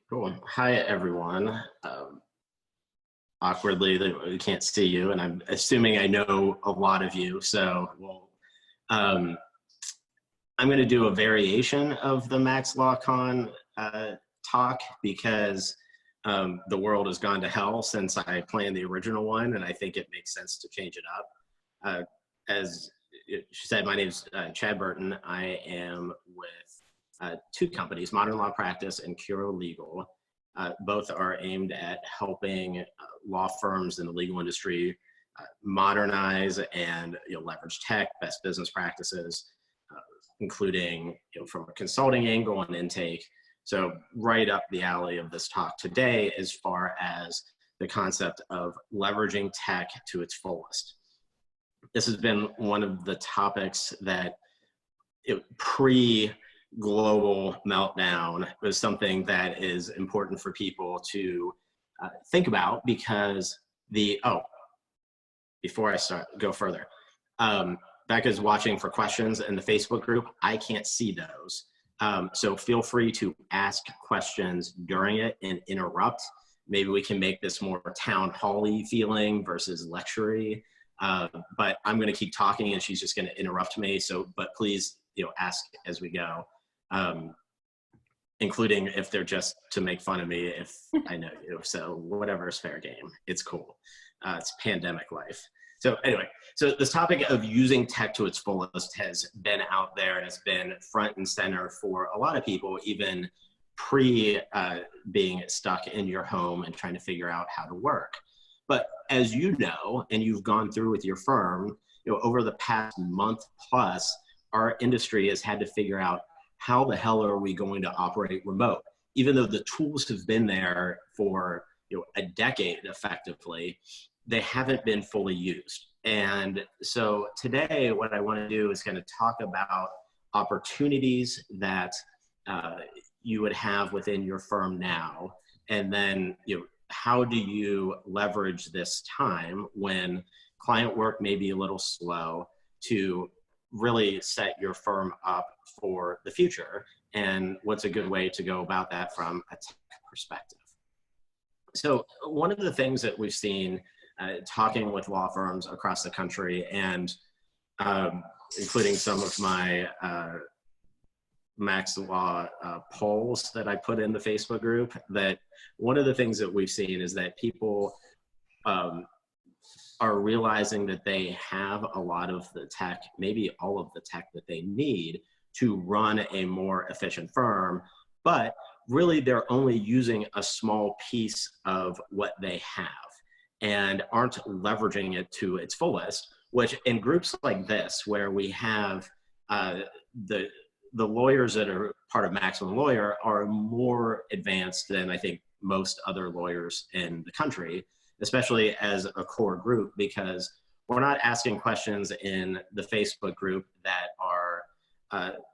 Cool. Hi, everyone. Awkwardly, we can't see you, and I'm assuming I know a lot of you. Um, I'm going to do a variation of the MaxLawCon talk because the world has gone to hell since I planned the original one, and I think it makes sense to change it up. As she said, my name's Chad Burton. I am with two companies, Modern Law Practice and Curo Legal. Both are aimed at helping law firms in the legal industry modernize and leverage tech, best business practices, including from a consulting angle and intake. So right up the alley of this talk today as far as the concept of leveraging tech to its fullest. This has been one of the topics that pre-global meltdown was something that is important for people to think about because before I go further, Becca's watching for questions in the Facebook group. I can't see those. So feel free to ask questions during it and interrupt. Maybe we can make this more town hall-y feeling versus lecture-y. But I'm going to keep talking and she's just going to interrupt me. But please, ask as we go, including if they're just to make fun of me if I know you. So whatever is fair game. It's cool. It's pandemic life. So anyway, so this topic of using tech to its fullest has been out there and it's been front and center for a lot of people, even pre being stuck in your home and trying to figure out how to work. But as you know, and you've gone through with your firm, over the past month plus, our industry has had to figure out how the hell are we going to operate remote? Even though the tools have been there for a decade effectively, they haven't been fully used. And so today, what I want to do is kind of talk about opportunities that you would have within your firm now, and then how do you leverage this time when client work may be a little slow to really set your firm up for the future, and what's a good way to go about that from a tech perspective. So one of the things that we've seen talking with law firms across the country and including some of my Max Law polls that I put in the Facebook group, that one of the things that we've seen is that people are realizing that they have a lot of the tech, maybe all of the tech that they need to run a more efficient firm, but really they're only using a small piece of what they have and aren't leveraging it to its fullest, which in groups like this, where we have the lawyers that are part of Maximum Lawyer are more advanced than I think most other lawyers in the country, especially as a core group, because we're not asking questions in the Facebook group that are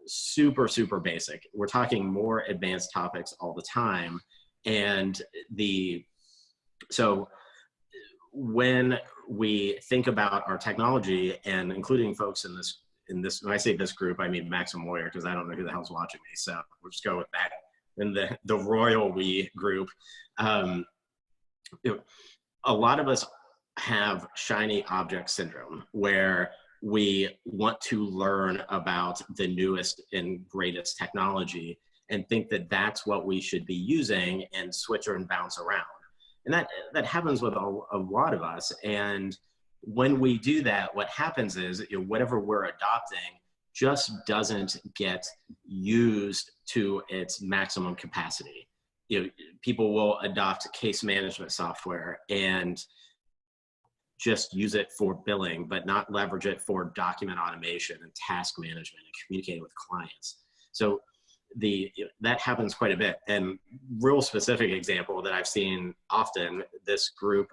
super, super basic. We're talking more advanced topics all the time. And so when we think about our technology, and including folks in this, when I say this group, I mean Maximum Lawyer, because I don't know who the hell's watching me. So we'll just go with that. In the royal we group, a lot of us have shiny object syndrome, where we want to learn about the newest and greatest technology and think that that's what we should be using and switch and bounce around. And that happens with a lot of us. And when we do that, what happens is whatever we're adopting just doesn't get used to its maximum capacity. People will adopt case management software and just use it for billing, but not leverage it for document automation and task management and communicating with clients. So that happens quite a bit. And real specific example that I've seen often, this group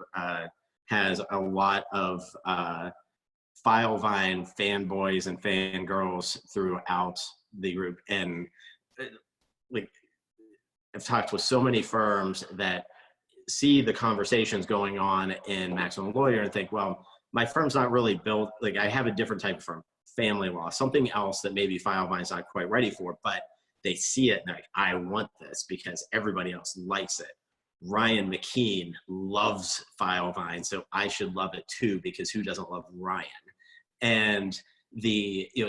has a lot of Filevine fanboys and fangirls throughout the group. And I've talked with so many firms that see the conversations going on in Maximum Lawyer and think, well, my firm's not really built, I have a different type of firm, family law, something else that maybe Filevine's not quite ready for, but They see it and they're like, I want this because everybody else likes it. Ryan McKean loves Filevine, so I should love it too, because who doesn't love Ryan? And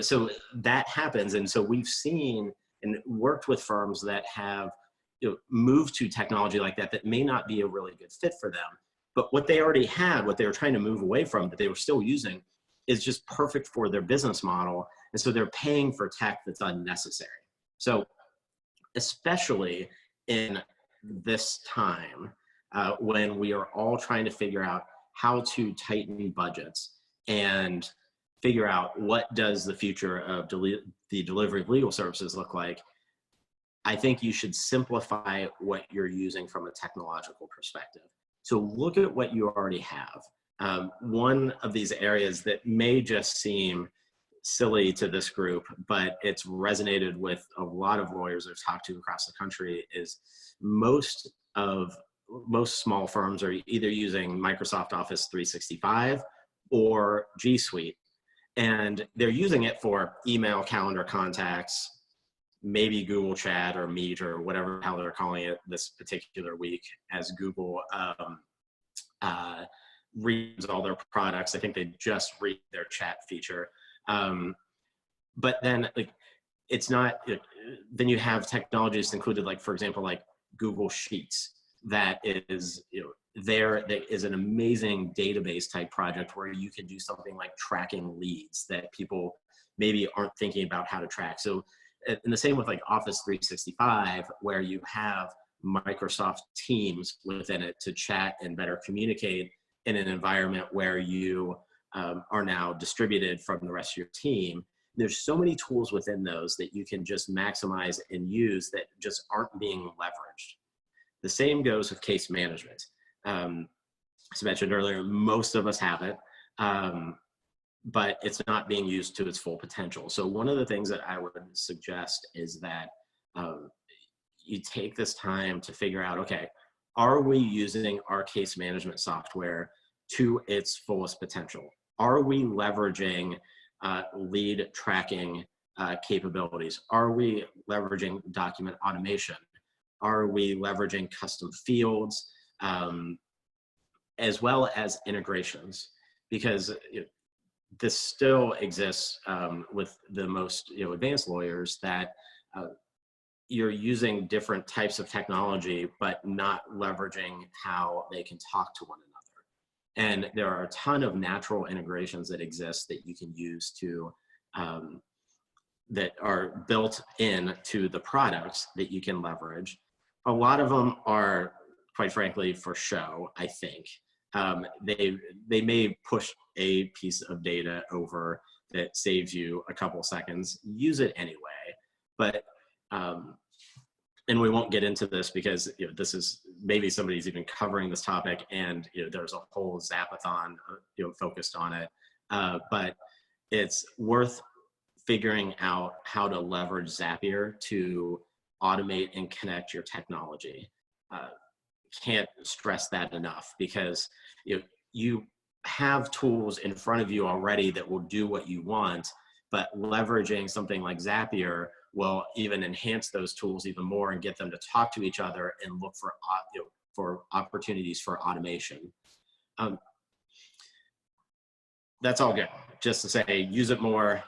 so that happens. And so we've seen and worked with firms that have moved to technology like that may not be a really good fit for them. But what they already had, what they were trying to move away from, that they were still using, is just perfect for their business model. And so they're paying for tech that's unnecessary. So especially in this time, when we are all trying to figure out how to tighten budgets and figure out what does the future of the delivery of legal services look like, I think you should simplify what you're using from a technological perspective. So look at what you already have. One of these areas that may just seem silly to this group, but it's resonated with a lot of lawyers I've talked to across the country, is most small firms are either using Microsoft Office 365 or G Suite. And they're using it for email, calendar, contacts, maybe Google Chat or Meet or whatever how they're calling it this particular week, as Google reads all their products. I think they just read their chat feature. But then it's not, then you have technologies included, like, for example, like Google Sheets, that is, that is an amazing database type project where you can do something like tracking leads that people maybe aren't thinking about how to track. So, and the same with like Office 365, where you have Microsoft Teams within it to chat and better communicate in an environment where you are now distributed from the rest of your team. There's so many tools within those that you can just maximize and use that just aren't being leveraged. The same goes with case management. As I mentioned earlier, most of us have it, but it's not being used to its full potential. So one of the things that I would suggest is that you take this time to figure out, okay, are we using our case management software to its fullest potential? Are we leveraging lead tracking capabilities? Are we leveraging document automation? Are we leveraging custom fields, as well as integrations? Because this still exists with the most advanced lawyers, that you're using different types of technology, but not leveraging how they can talk to one another. And there are a ton of natural integrations that exist that you can use to, that are built in to the products that you can leverage. A lot of them are, quite frankly, for show, I think. They may push a piece of data over that saves you a couple seconds. Use it anyway. But, and we won't get into this because this is, maybe somebody's even covering this topic, and there's a whole Zapathon focused on it. But it's worth figuring out how to leverage Zapier to automate and connect your technology. Can't stress that enough, because you have tools in front of you already that will do what you want, but leveraging something like Zapier will even enhance those tools even more and get them to talk to each other and look for opportunities for automation. That's all good. Just to say, use it more,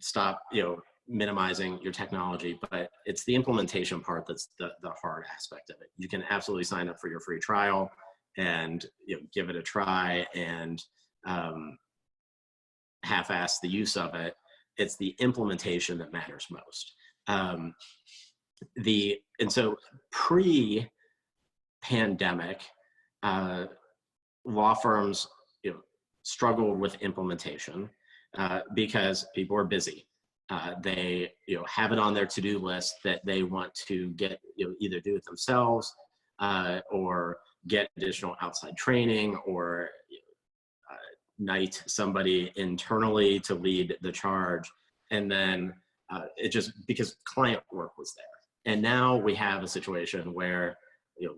stop minimizing your technology, but it's the implementation part that's the hard aspect of it. You can absolutely sign up for your free trial and give it a try and half-ass the use of it. It's the implementation that matters most. And so pre-pandemic, law firms struggled with implementation because people are busy. They have it on their to-do list that they want to get, either do it themselves or get additional outside training, or knight somebody internally to lead the charge. And then it just, because client work was there. And now we have a situation where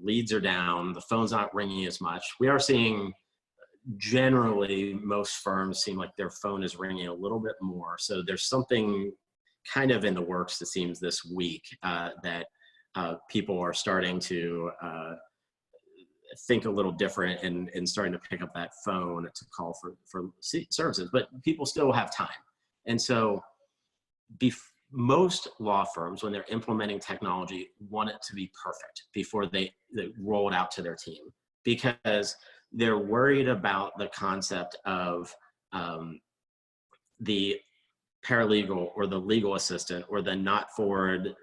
leads are down, the phone's not ringing as much. We are seeing, generally, most firms seem like their phone is ringing a little bit more. So there's something kind of in the works, it seems, this week, that people are starting to think a little different and starting to pick up that phone to call for services, but people still have time. And so most law firms, when they're implementing technology, want it to be perfect before they roll it out to their team, because they're worried about the concept of the paralegal or the legal assistant or the not forward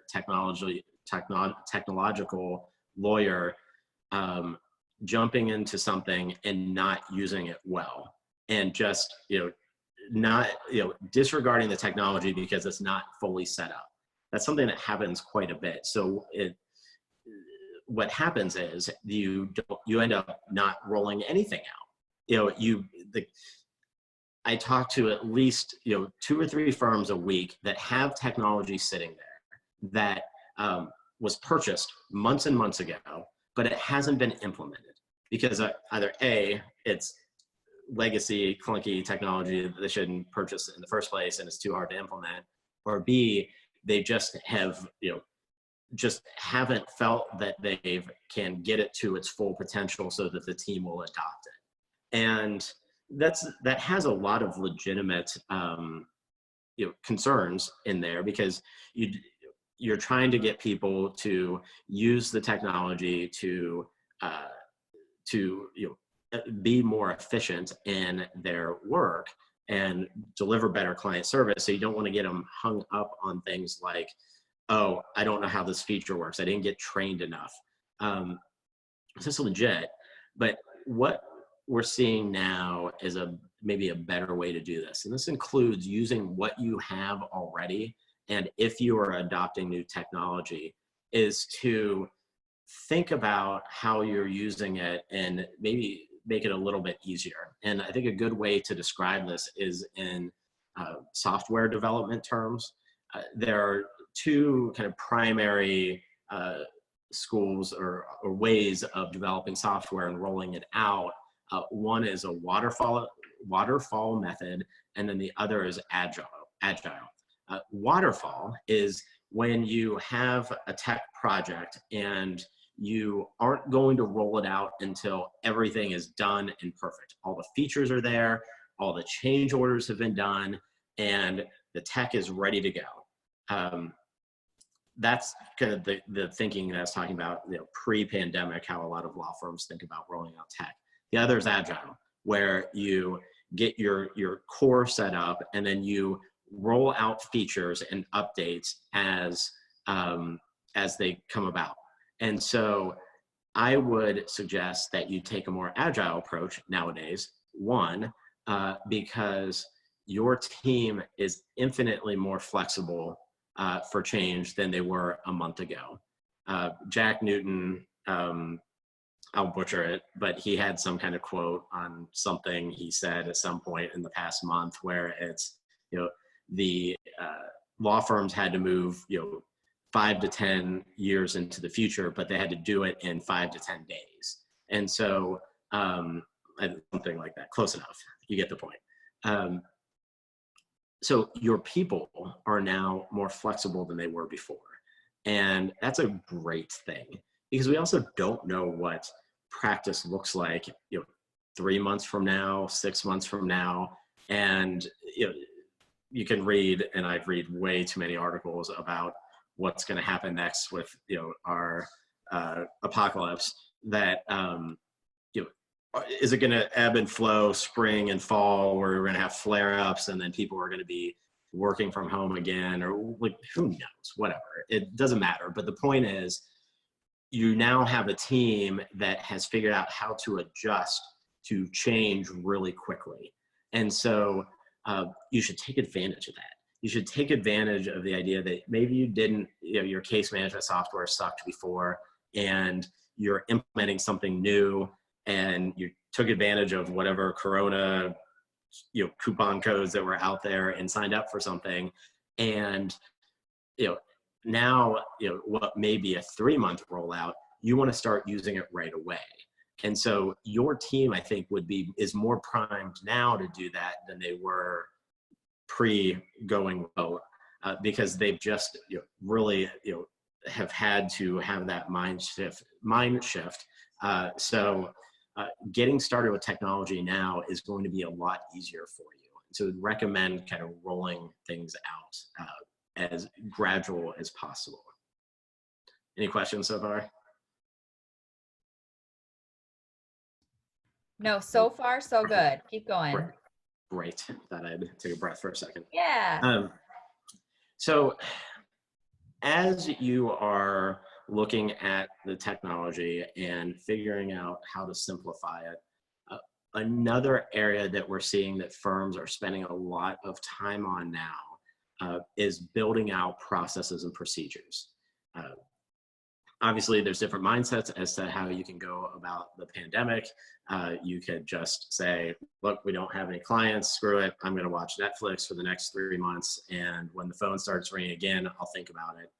technological lawyer jumping into something and not using it well, and just not disregarding the technology because it's not fully set up. That's something that happens quite a bit. So what happens is you end up not rolling anything out. I talk to at least 2 or 3 firms a week that have technology sitting there that was purchased months and months ago, but it hasn't been implemented because either A, it's legacy clunky technology that they shouldn't purchase in the first place and it's too hard to implement, or B, they just have just haven't felt that they can get it to its full potential so that the team will adopt it. And that has a lot of legitimate concerns in there, because you're trying to get people to use the technology to be more efficient in their work and deliver better client service. So you don't want to get them hung up on things like, oh, I don't know how this feature works, I didn't get trained enough. This is legit, but what we're seeing now is maybe a better way to do this. And this includes using what you have already. And if you are adopting new technology, is to think about how you're using it and maybe make it a little bit easier. And I think a good way to describe this is in software development terms. There are 2 kind of primary schools or ways of developing software and rolling it out. One is a waterfall method, and then the other is agile. Waterfall is when you have a tech project and you aren't going to roll it out until everything is done and perfect. All the features are there, all the change orders have been done, and the tech is ready to go. That's kind of the thinking that I was talking about, pre-pandemic, how a lot of law firms think about rolling out tech. The other is agile, where you get your core set up and then you roll out features and updates as they come about. And so I would suggest that you take a more agile approach nowadays. One, because your team is infinitely more flexible for change than they were a month ago. Jack Newton, I'll butcher it, but he had some kind of quote on something he said at some point in the past month where it's, the law firms had to move, 5 to 10 years into the future, but they had to do it in 5 to 10 days. And so something like that, close enough, you get the point. So your people are now more flexible than they were before. And that's a great thing, because we also don't know what practice looks like, 3 months from now, 6 months from now. And you can read, and I've read way too many articles about what's going to happen next with our apocalypse. That is it going to ebb and flow spring and fall, where we're going to have flare-ups and then people are going to be working from home again, or like, who knows, whatever, it doesn't matter. But the point is, you now have a team that has figured out how to adjust to change really quickly. And so you should take advantage of that. You should take advantage of the idea that maybe you didn't, your case management software sucked before, and you're implementing something new, and you took advantage of whatever Corona, coupon codes that were out there and signed up for something. And, now, what may be a 3-month rollout, you want to start using it right away. And so your team, I think, is more primed now to do that than they were pre-going remote. because they've just really have had to have that mind shift. So getting started with technology now is going to be a lot easier for you. So I'd recommend kind of rolling things out as gradual as possible. Any questions so far? No, so far so good. Keep going. Great. Thought I'd take a breath for a second. Yeah. So as you are looking at the technology and figuring out how to simplify it, another area that we're seeing that firms are spending a lot of time on now is building out processes and procedures. Obviously, there's different mindsets as to how you can go about the pandemic. You could just say, look, we don't have any clients, screw it. I'm going to watch Netflix for the next 3 months. And when the phone starts ringing again, I'll think about it.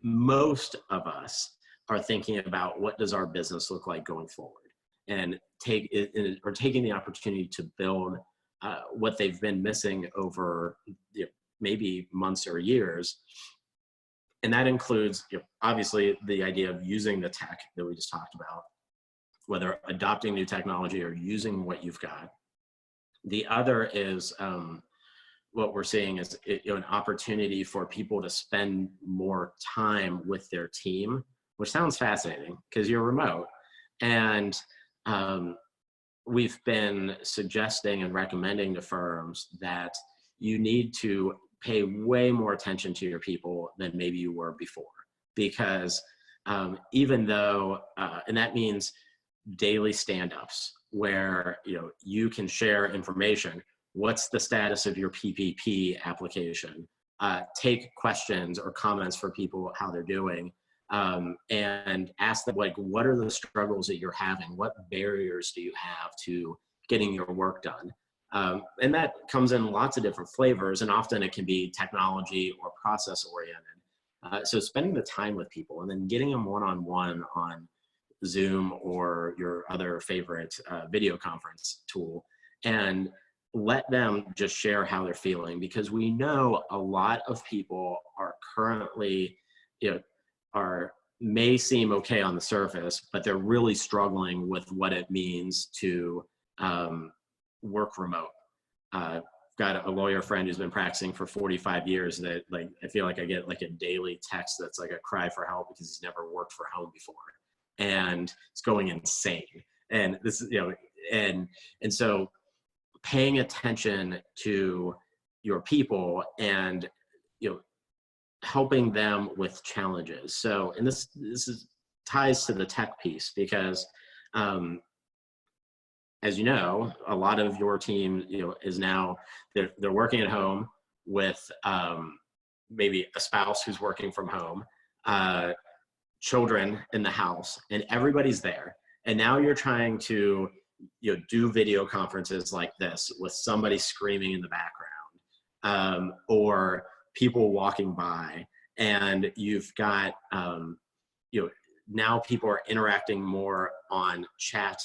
Most of us are thinking about what does our business look like going forward, and taking the opportunity to build what they've been missing over maybe months or years. And that includes, obviously, the idea of using the tech that we just talked about, whether adopting new technology or using what you've got. The other is what we're seeing is an opportunity for people to spend more time with their team, which sounds fascinating because you're remote. And we've been suggesting and recommending to firms that you need to pay way more attention to your people than maybe you were before, because even though, and that means daily stand-ups where you can share information. What's the status of your PPP application? Take questions or comments for people, how they're doing, and ask them, like, what are the struggles that you're having? What barriers do you have to getting your work done? And that comes in lots of different flavors, and often it can be technology or process oriented. So spending the time with people and then getting them one-on-one on Zoom or your other favorite video conference tool, and let them just share how they're feeling, because we know a lot of people are currently, may seem okay on the surface, but they're really struggling with what it means to work remote. Got a lawyer friend who's been practicing for 45 years that, like, I feel like I get like a daily text that's like a cry for help because he's never worked from home before, and it's going insane. And this is, and so paying attention to your people and helping them with challenges. So, and this ties to the tech piece, because as you know, a lot of your team is now they're working at home with maybe a spouse who's working from home, children in the house, and everybody's there. And now you're trying to do video conferences like this with somebody screaming in the background, or people walking by, and you've got now people are interacting more on chat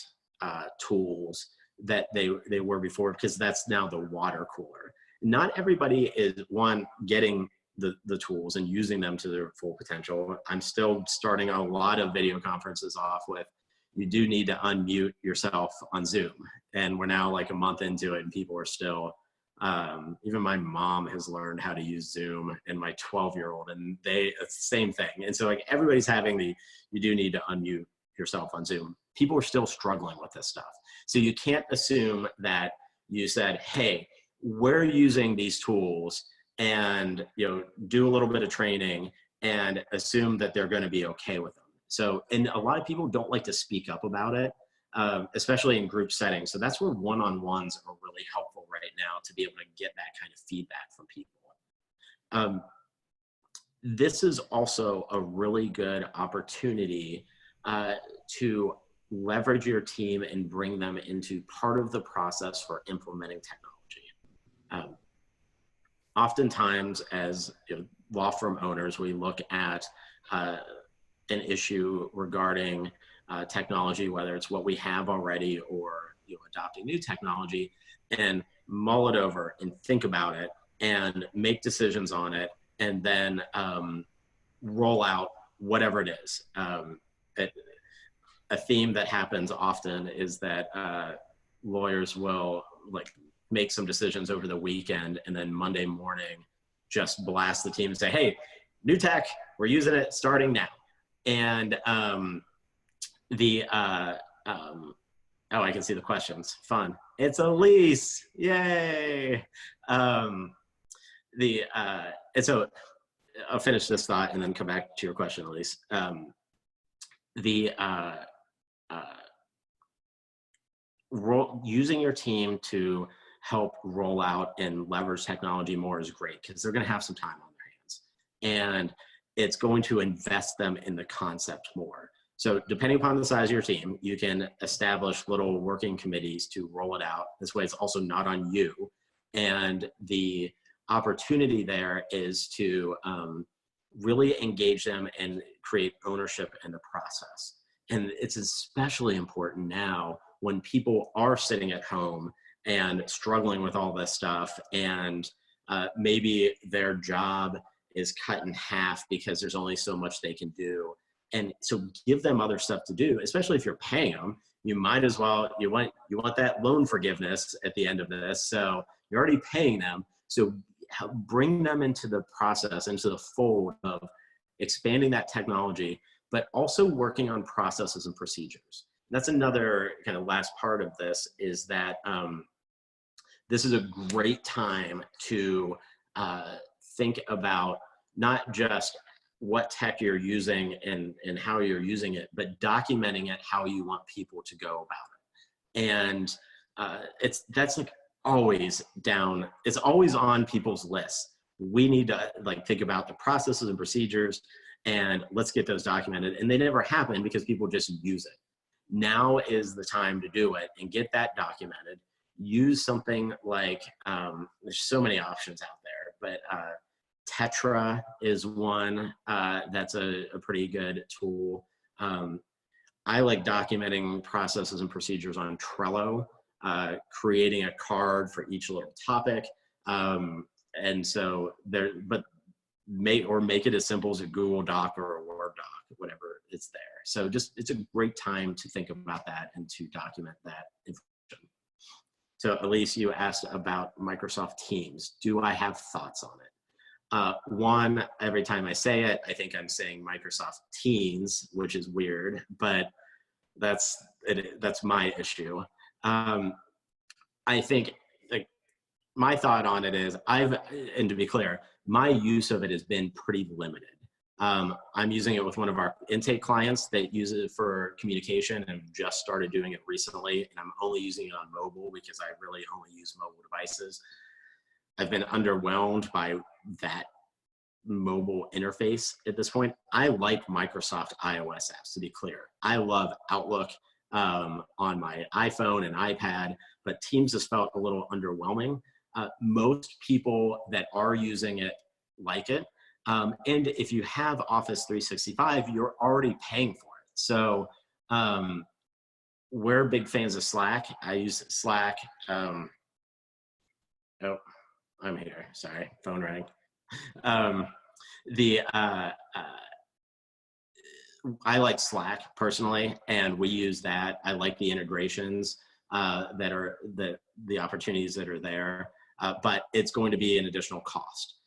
tools that they were before, because that's now the water cooler. Not everybody is getting the tools and using them to their full potential. I'm still starting a lot of video conferences off with, you do need to unmute yourself on Zoom. And we're now like a month into it and people are still, even my mom has learned how to use Zoom, and my 12-year-old, and it's the same thing. And so like everybody's having you do need to unmute yourself on Zoom. People are still struggling with this stuff. So you can't assume that you said, hey, we're using these tools, and do a little bit of training and assume that they're going to be okay with them. So, and a lot of people don't like to speak up about it, especially in group settings. So that's where one-on-ones are really helpful right now, to be able to get that kind of feedback from people. This is also a really good opportunity to leverage your team and bring them into part of the process for implementing technology. Oftentimes, as law firm owners, we look at an issue regarding technology, whether it's what we have already or adopting new technology, and mull it over and think about it and make decisions on it and then roll out whatever it is. A theme that happens often is that lawyers will like make some decisions over the weekend and then Monday morning just blast the team and say, hey, new tech, we're using it starting now. And oh, I can see the questions. Fun. It's Elise. Yay. And so I'll finish this thought and then come back to your question, Elise. Using your team to help roll out and leverage technology more is great because they're going to have some time on their hands, and it's going to invest them in the concept more. So depending upon the size of your team, you can establish little working committees to roll it out. This way it's also not on you. And the opportunity there is to really engage them and create ownership in the process. And it's especially important now when people are sitting at home and struggling with all this stuff, and maybe their job is cut in half because there's only so much they can do. And so give them other stuff to do, especially if you're paying them. You might as well, you want that loan forgiveness at the end of this. So you're already paying them. So bring them into the process, into the fold of expanding that technology, but also working on processes and procedures. That's another kind of last part of this, is that this is a great time to think about not just what tech you're using and how you're using it, but documenting it how you want people to go about it. And that's like always down, it's always on people's lists. We need to like think about the processes and procedures, and let's get those documented. And they never happen because people just use it. Now is the time to do it and get that documented. Use something like, there's so many options out there, but Tetra is one that's a pretty good tool. I like documenting processes and procedures on Trello, creating a card for each little topic. And so there, but make it as simple as a Google Doc or a Word doc, whatever it's there. So just, it's a great time to think about that and to document that information. So Elise, you asked about Microsoft Teams. Do I have thoughts on it? One, every time I say it, I think I'm saying Microsoft Teams, which is weird, but that's my issue. I think like my thought on it is and to be clear, my use of it has been pretty limited. I'm using it with one of our intake clients that use it for communication and just started doing it recently. And I'm only using it on mobile because I really only use mobile devices. I've been underwhelmed by that mobile interface at this point. I like Microsoft iOS apps, to be clear. I love Outlook on my iPhone and iPad, but Teams has felt a little underwhelming. Most people that are using it like it. And if you have Office 365, you're already paying for it. So we're big fans of Slack. I use Slack. Oh, I'm here. Sorry, phone rang. I like Slack personally, and we use that. I like the integrations that are the opportunities that are there, but it's going to be an additional cost.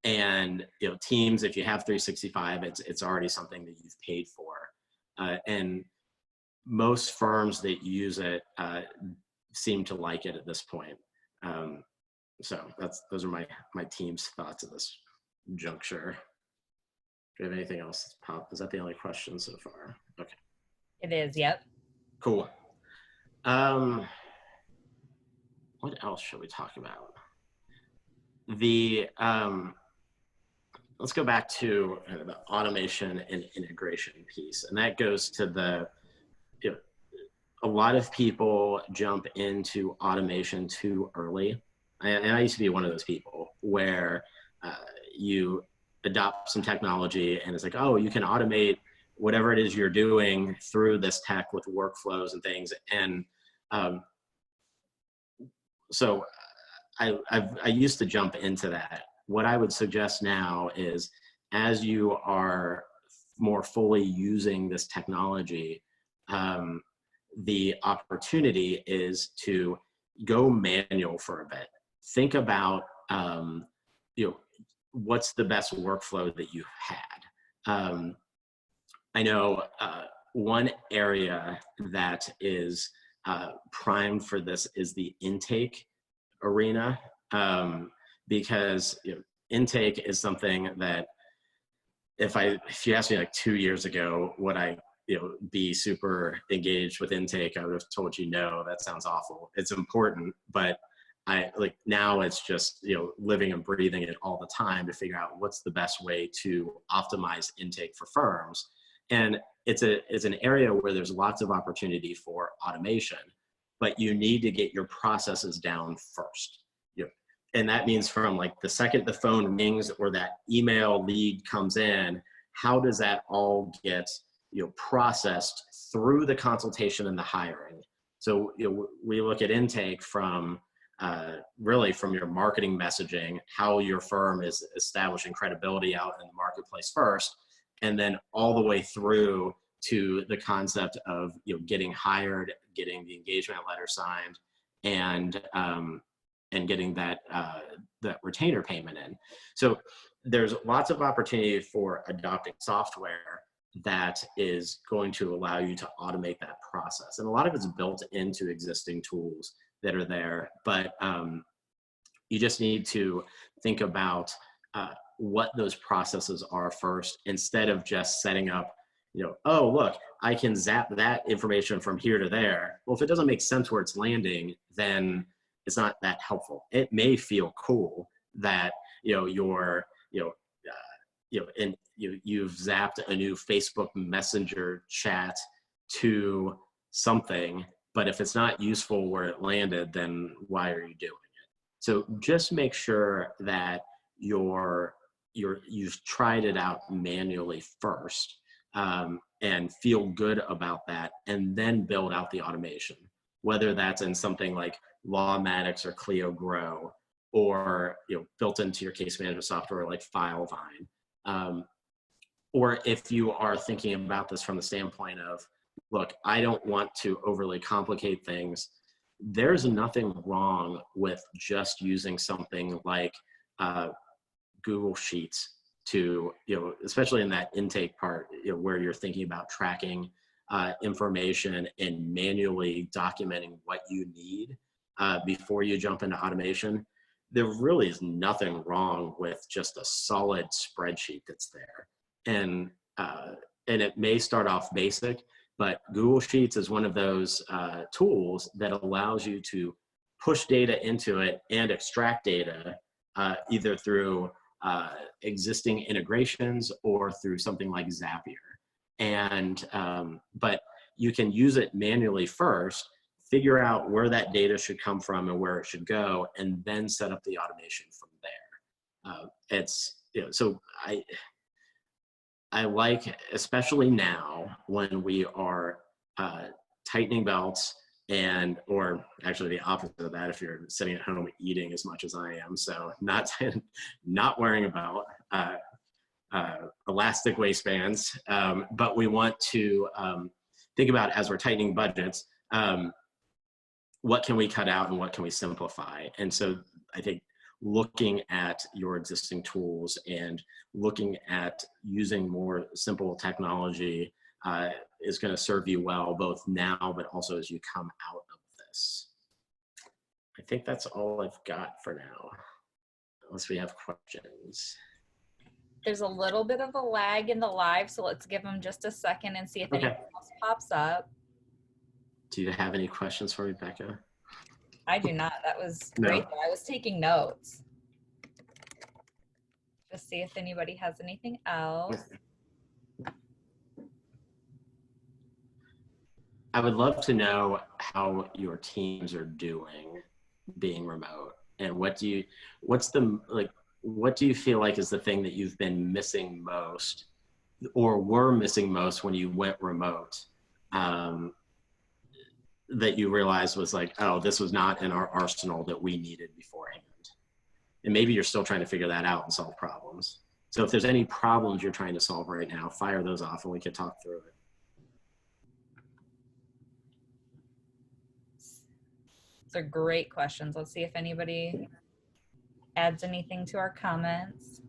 And Teams, if you have 365, it's already something that you've paid for, and most firms that use it seem to like it at this point. So those are my team's thoughts at this juncture. Do you have anything else pop? Is that the only question so far? Okay. It is, yep. Cool. What else should we talk about? Let's go back to the automation and integration piece. And that goes to a lot of people jump into automation too early. And I used to be one of those people where you adopt some technology and it's like, oh, you can automate whatever it is you're doing through this tech with workflows and things. And so I used to jump into that what I would suggest now is, as you are more fully using this technology, the opportunity is to go manual for a bit. Think about, what's the best workflow that you had. I know one area that is primed for this is the intake arena, because intake is something that if you asked me like 2 years ago, would I be super engaged with intake, I would have told you no, that sounds awful. It's important, but now it's just living and breathing it all the time to figure out what's the best way to optimize intake for firms. And it's an area where there's lots of opportunity for automation, but you need to get your processes down first. And that means from like the second the phone rings or that email lead comes in, how does that all get processed through the consultation and the hiring? So we look at intake from really from your marketing messaging, how your firm is establishing credibility out in the marketplace first, and then all the way through to the concept of getting hired, getting the engagement letter signed, and getting that retainer payment in. So there's lots of opportunity for adopting software that is going to allow you to automate that process. And a lot of it's built into existing tools that are there, but you just need to think about what those processes are first, instead of just setting up, oh, look, I can zap that information from here to there. Well, if it doesn't make sense where it's landing, then it's not that helpful. It may feel cool that you've zapped a new Facebook Messenger chat to something, but if it's not useful where it landed, then why are you doing it? So just make sure that you've tried it out manually first, and feel good about that, and then build out the automation, whether that's in something like Lawmatics or Clio Grow, or built into your case management software like FileVine. Or if you are thinking about this from the standpoint of, look, I don't want to overly complicate things, there's nothing wrong with just using something like Google Sheets to, especially in that intake part, where you're thinking about tracking information and manually documenting what you need before you jump into automation. There really is nothing wrong with just a solid spreadsheet that's there. And it may start off basic, but Google Sheets is one of those tools that allows you to push data into it and extract data either through existing integrations or through something like Zapier. And but you can use it manually first, figure out where that data should come from and where it should go, and then set up the automation from there. So I like, especially now when we are tightening belts, or actually the opposite of that, if you're sitting at home eating as much as I am, so not wearing a belt, elastic waistbands, but we want to think about, as we're tightening budgets, what can we cut out and what can we simplify? And so I think looking at your existing tools and looking at using more simple technology is going to serve you well, both now, but also as you come out of this. I think that's all I've got for now, unless we have questions. There's a little bit of a lag in the live, so let's give them just a second and see if anything else pops up. Do you have any questions for me, Becca? I do not. That was great. I was taking notes. Just see if anybody has anything else. I would love to know how your teams are doing being remote, and what do you feel like is the thing that you've been missing most, or were missing most when you went remote, that you realized was like, oh, this was not in our arsenal that we needed beforehand? And maybe you're still trying to figure that out and solve problems. So if there's any problems you're trying to solve right now, fire those off and we can talk through it. Those are great questions. Let's see if anybody adds anything to our comments.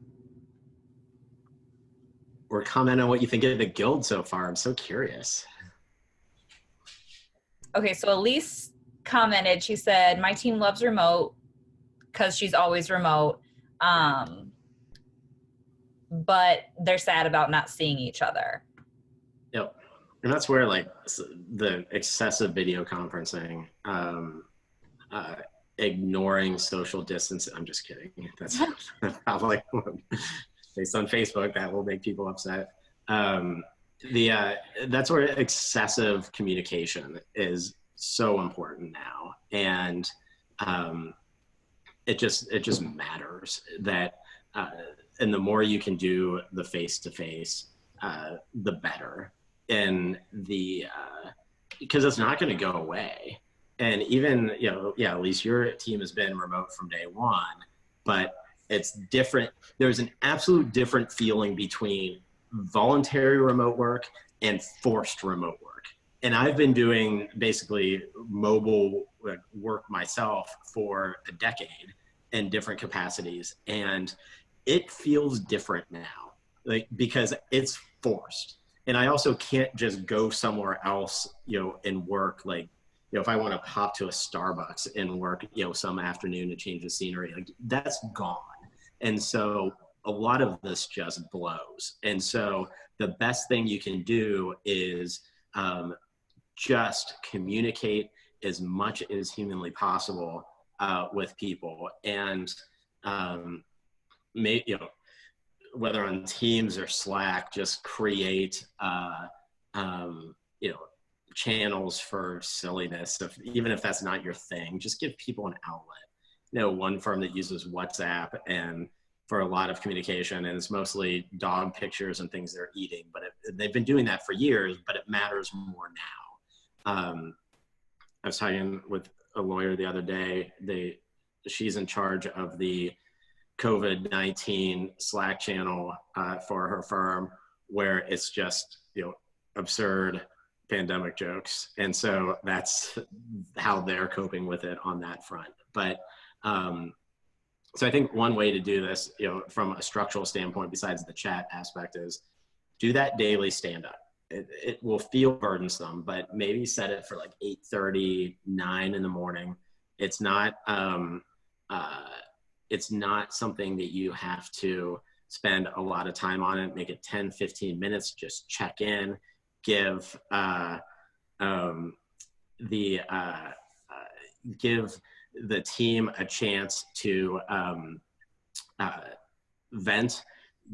Or comment on what you think of the guild so far. I'm so curious. Okay, so Elise commented, she said, my team loves remote because she's always remote. But they're sad about not seeing each other. Yep. And that's where like the excessive video conferencing, ignoring social distance. I'm just kidding. That's probably based on Facebook, that will make people upset. That's where excessive communication is so important now. And it just matters that, and the more you can do the face-to-face, the better. And because it's not going to go away. And even, at least your team has been remote from day one, but it's different. There's an absolute different feeling between voluntary remote work and forced remote work. And I've been doing basically mobile work myself for a decade in different capacities. And it feels different now, like, because it's forced. And I also can't just go somewhere else, and work. Like, if I want to pop to a Starbucks and work, some afternoon to change the scenery, like, that's gone. And so a lot of this just blows. And so the best thing you can do is just communicate as much as humanly possible with people. And whether on Teams or Slack, just create channels for silliness. Even if that's not your thing, just give people an outlet. One firm that uses WhatsApp and for a lot of communication, and it's mostly dog pictures and things they're eating, but they've been doing that for years, but it matters more now. I was talking with a lawyer the other day. She's in charge of the COVID-19 Slack channel for her firm, where it's just, absurd pandemic jokes. And so that's how they're coping with it on that front. But so I think one way to do this, from a structural standpoint, besides the chat aspect, is do that daily stand-up. It will feel burdensome, but maybe set it for like 8:30, 9 in the morning. It's not something that you have to spend a lot of time on it. Make it 10, 15 minutes, just check in, give the team a chance to vent,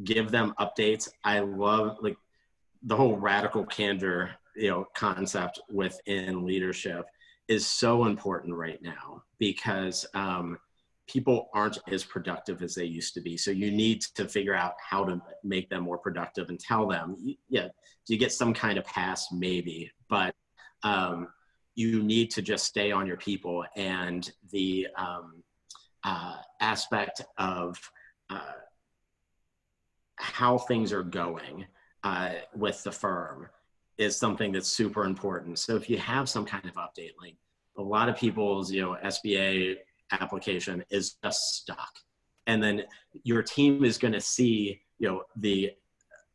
give them updates. I love the whole radical candor, concept within leadership is so important right now, because people aren't as productive as they used to be. So you need to figure out how to make them more productive and tell them, do you get some kind of pass? Maybe, but you need to just stay on your people. And the aspect of how things are going with the firm is something that's super important. So if you have some kind of update, like a lot of people's, SBA application is just stuck. And then your team is going to see, the,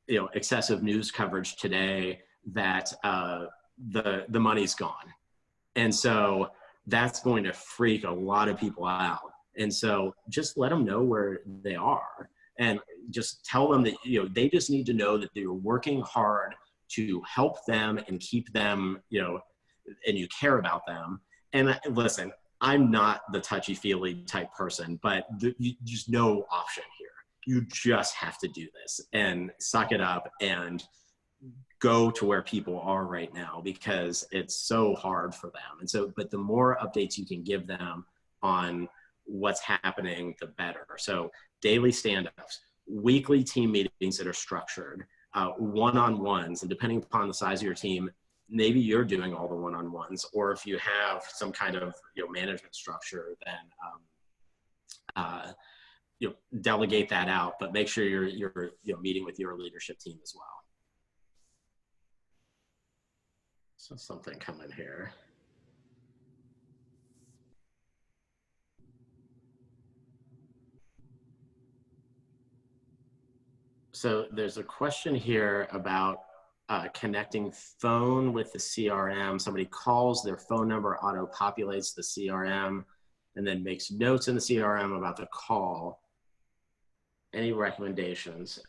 excessive news coverage today that the money's gone. And so that's going to freak a lot of people out. And so just let them know where they are, and just tell them that, they just need to know that you're working hard to help them and keep them, and you care about them. And listen, I'm not the touchy-feely type person, but there's no option here. You just have to do this and suck it up and go to where people are right now, because it's so hard for them. And so, but the more updates you can give them on what's happening, the better. So daily stand-ups, weekly team meetings that are structured, one-on-ones, and depending upon the size of your team, maybe you're doing all the one-on-ones, or if you have some kind of management structure, then delegate that out, but make sure you're meeting with your leadership team as well. So something coming here. So there's a question here about connecting phone with the CRM. Somebody calls, their phone number auto-populates the CRM and then makes notes in the CRM about the call. Any recommendations?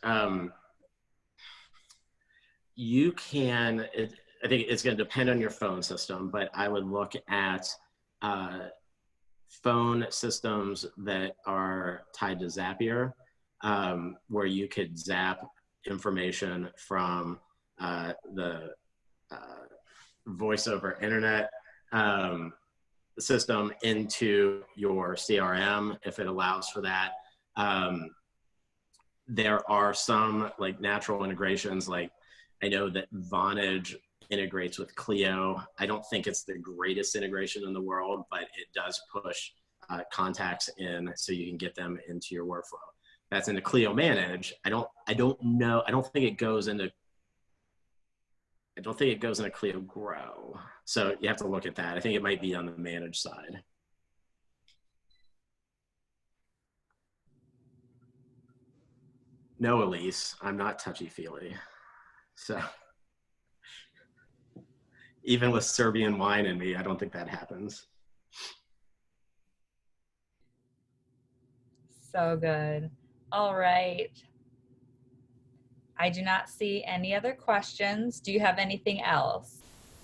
You can, I think it's going to depend on your phone system, but I would look at phone systems that are tied to Zapier, where you could zap information from the voice over internet system into your CRM if it allows for that. There are some like natural integrations, like I know that Vonage integrates with Clio. I don't think it's the greatest integration in the world, but it does push contacts in so you can get them into your workflow. That's in the Clio Manage. I don't know. I don't think it goes into Clio Grow. So you have to look at that. I think it might be on the Manage side. No, Elise, I'm not touchy-feely. So even with Serbian wine in me, I don't think that happens. So good. All right. I do not see any other questions. Do you have anything else?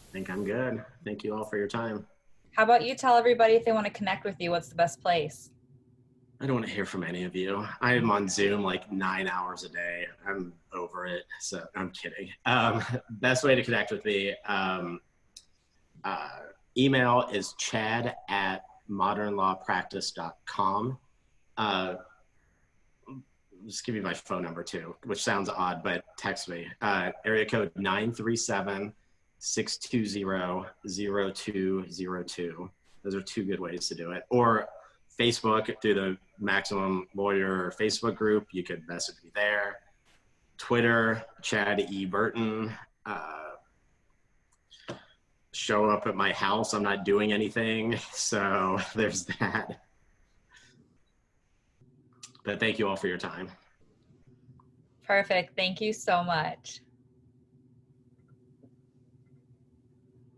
I think I'm good. Thank you all for your time. How about you tell everybody if they want to connect with you, what's the best place? I don't want to hear from any of you. I am on Zoom like 9 hours a day. I'm over it. So I'm kidding. Best way to connect with me, email is chad@modernlawpractice.com. Just give you my phone number too, which sounds odd, but text me. Area code 937-620-0202. Those are two good ways to do it. Or Facebook through the Maximum Lawyer Facebook group. You could message me there. Twitter, Chad E. Burton. Show up at my house. I'm not doing anything. So there's that. But thank you all for your time. Perfect. Thank you so much.